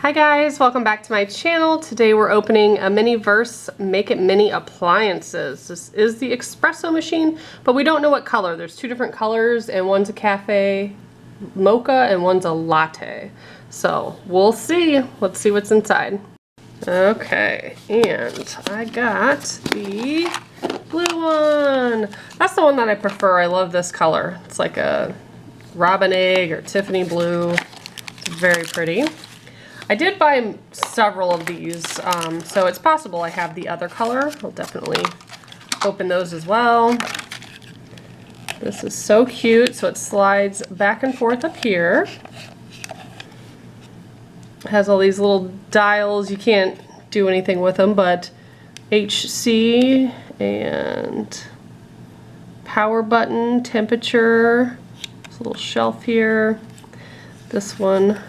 Hi guys, welcome back to my channel. Today we're opening a Miniverse Make It Mini appliances. This is the espresso machine, but we don't know what color. There's two different colors and one's a cafe mocha and one's a latte. So we'll see. Let's see what's inside. Okay, and I got the blue one. That's the one that I prefer. I love this color. It's like a robin egg or Tiffany blue. It's very pretty. I did buy several of these, so it's possible I have the other color. I'll definitely open those as well. This is so cute, so it slides back and forth up here. It has all these little dials. You can't do anything with them, but HC and power button, temperature. There's a little shelf here. This one,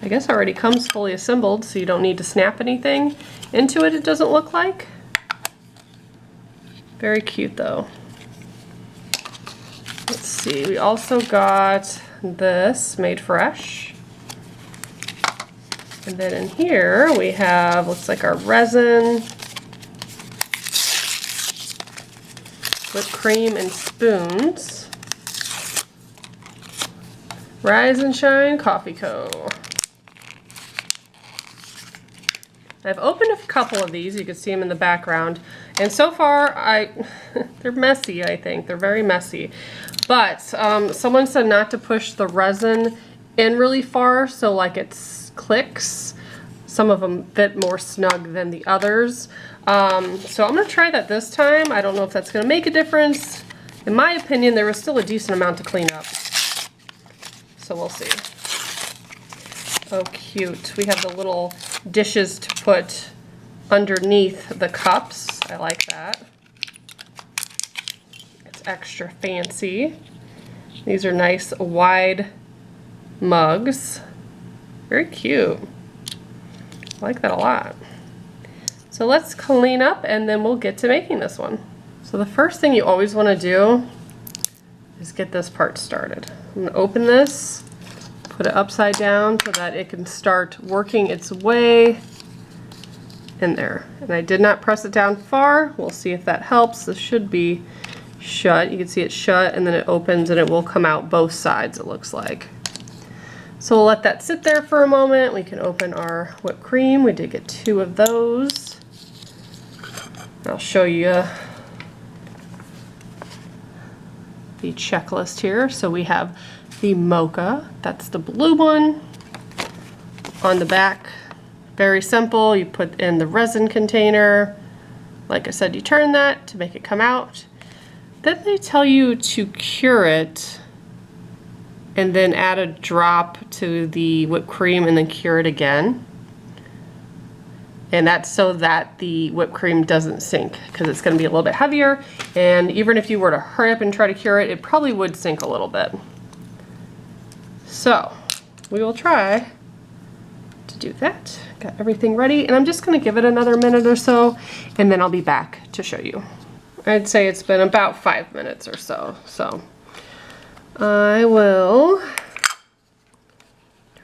I guess, already comes fully assembled, so you don't need to snap anything into it, it doesn't look like. Very cute though. Let's see, we also got this Made Fresh. And then in here we have, looks like our resin, whipped cream and spoons. Rise and Shine Coffee Co. I've opened a couple of these, you can see them in the background, and so far they're messy, I think. They're very messy. But someone said not to push the resin in really far, so like it clicks. Some of them fit more snug than the others. So I'm going to try that this time. I don't know if that's going to make a difference. In my opinion, there was still a decent amount to clean up. So we'll see. Oh, cute. We have the little dishes to put underneath the cups. I like that. It's extra fancy. These are nice wide mugs. Very cute. I like that a lot. So let's clean up and then we'll get to making this one. So the first thing you always want to do is get this part started. I'm going to open this, put it upside down so that it can start working its way in there. And I did not press it down far. We'll see if that helps. This should be shut. You can see it shut and then it opens and it will come out both sides, it looks like. So we'll let that sit there for a moment. We can open our whipped cream. We did get 2 of those. I'll show you the checklist here. So we have the Mocha, that's the blue one. On the back, very simple, you put in the resin container. Like I said, you turn that to make it come out. Then they tell you to cure it and then add a drop to the whipped cream and then cure it again. And that's so that the whipped cream doesn't sink, because it's going to be a little bit heavier, and even if you were to hurry up and try to cure it, it probably would sink a little bit. So we will try to do that. Got everything ready, and I'm just going to give it another minute or so, and then I'll be back to show you. I'd say it's been about 5 minutes or so. So I will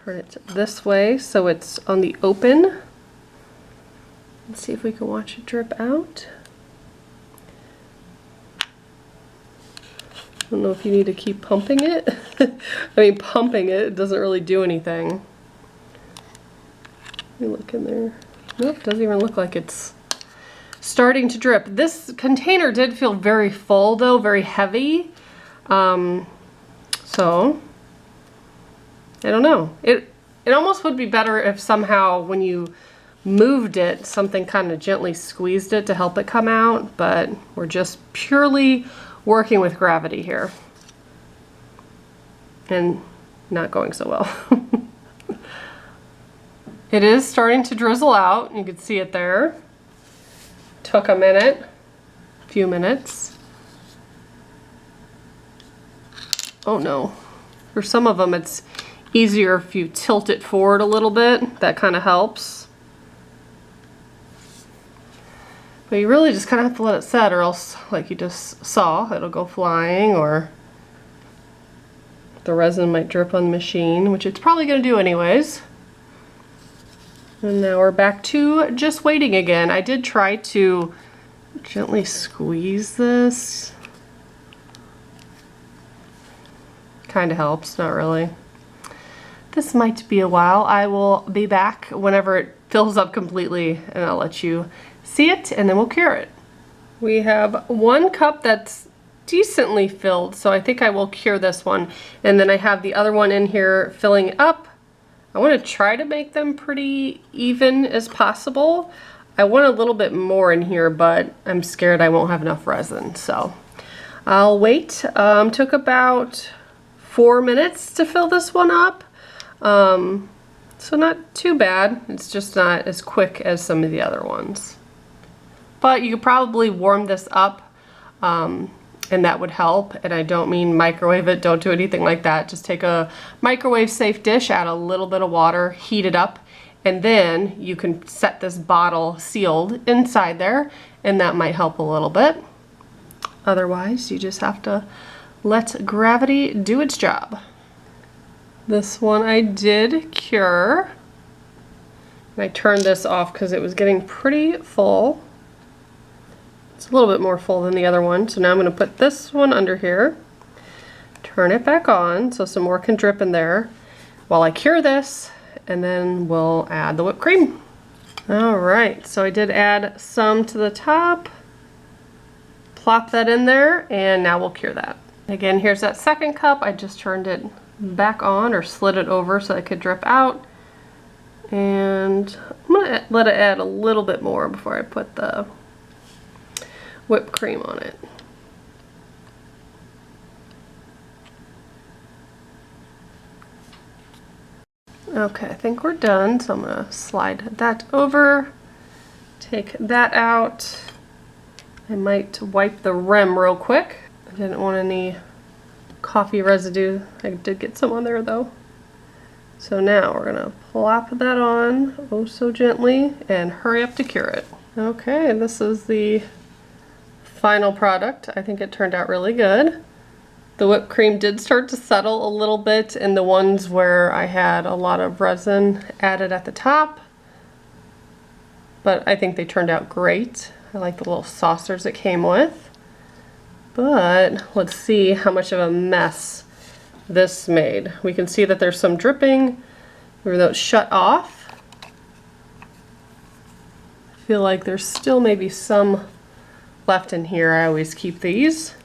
turn it this way so it's on the open. Let's see if we can watch it drip out. I don't know if you need to keep pumping it. I mean, pumping it doesn't really do anything. Let me look in there. Nope, doesn't even look like it's starting to drip. This container did feel very full though, very heavy. So I don't know. It almost would be better if somehow when you moved it, something kind of gently squeezed it to help it come out, but we're just purely working with gravity here. And not going so well. It is starting to drizzle out. You can see it there. Took a minute, a few minutes. Oh no. For some of them it's easier if you tilt it forward a little bit. That kind of helps. But you really just kind of have to let it set, or else, like you just saw, it'll go flying, or the resin might drip on the machine, which it's probably going to do anyways. And now we're back to just waiting again. I did try to gently squeeze this. Kind of helps, not really. This might be a while. I will be back whenever it fills up completely and I'll let you see it and then we'll cure it. We have 1 cup that's decently filled, so I think I will cure this one. And then I have the other one in here filling up. I want to try to make them pretty even as possible. I want a little bit more in here, but I'm scared I won't have enough resin, so I'll wait. Took about 4 minutes to fill this one up. So not too bad. It's just not as quick as some of the other ones. But you could probably warm this up, and that would help. And I don't mean microwave it, don't do anything like that. Just take a microwave safe dish, add a little bit of water, heat it up, and then you can set this bottle sealed inside there, and that might help a little bit. Otherwise, you just have to let gravity do its job. This one I did cure. I turned this off because it was getting pretty full. It's a little bit more full than the other one. So now I'm going to put this one under here, turn it back on so some more can drip in there while I cure this, and then we'll add the whipped cream. Alright, so I did add some to the top, plop that in there, and now we'll cure that. Again, here's that 2nd cup. I just turned it back on or slid it over so it could drip out, and I'm gonna let it add a little bit more before I put the whipped cream on it. Okay, I think we're done, so I'm gonna slide that over, take that out. I might wipe the rim real quick. I didn't want any coffee residue. I did get some on there though. So now we're gonna plop that on oh so gently and hurry up to cure it. Okay, this is the final product. I think it turned out really good. The whipped cream did start to settle a little bit in the ones where I had a lot of resin added at the top, but I think they turned out great. I like the little saucers it came with. But let's see how much of a mess this made. We can see that there's some dripping where those shut off. I feel like there's still maybe some left in here. I always keep these.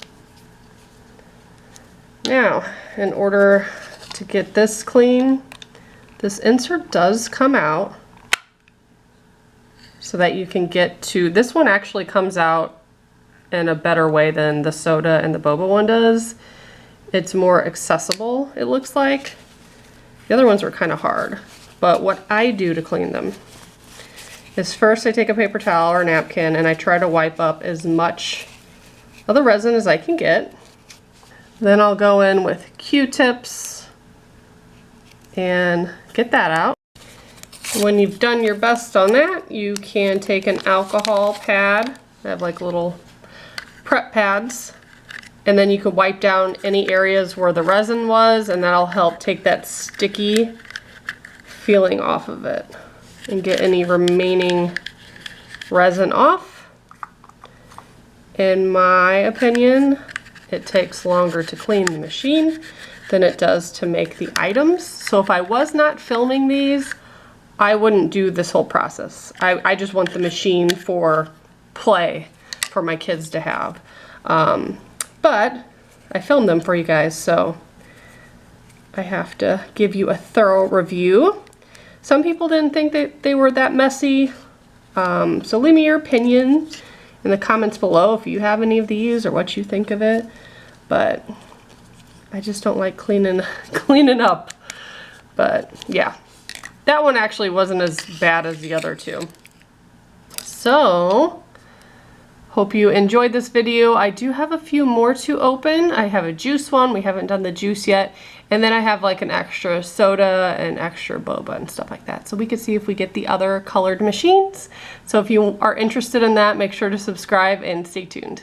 Now, in order to get this clean, this insert does come out so that you can get to, this one actually comes out in a better way than the soda and the boba one does. It's more accessible, it looks like. The other ones were kind of hard, but what I do to clean them is first I take a paper towel or a napkin and I try to wipe up as much of the resin as I can get. Then I'll go in with Q-tips and get that out. When you've done your best on that, you can take an alcohol pad. I have like little prep pads, and then you could wipe down any areas where the resin was, and that'll help take that sticky feeling off of it and get any remaining resin off. In my opinion, it takes longer to clean the machine than it does to make the items. So if I was not filming these, I wouldn't do this whole process. I just want the machine for play for my kids to have. But I filmed them for you guys, so I have to give you a thorough review. Some people didn't think that they were that messy. So leave me your opinion in the comments below if you have any of these or what you think of it. But I just don't like cleaning up. But yeah, that one actually wasn't as bad as the other two. So hope you enjoyed this video. I do have a few more to open. I have a juice one. We haven't done the juice yet. And then I have like an extra soda and extra boba and stuff like that. So we could see if we get the other colored machines. So if you are interested in that, make sure to subscribe and stay tuned.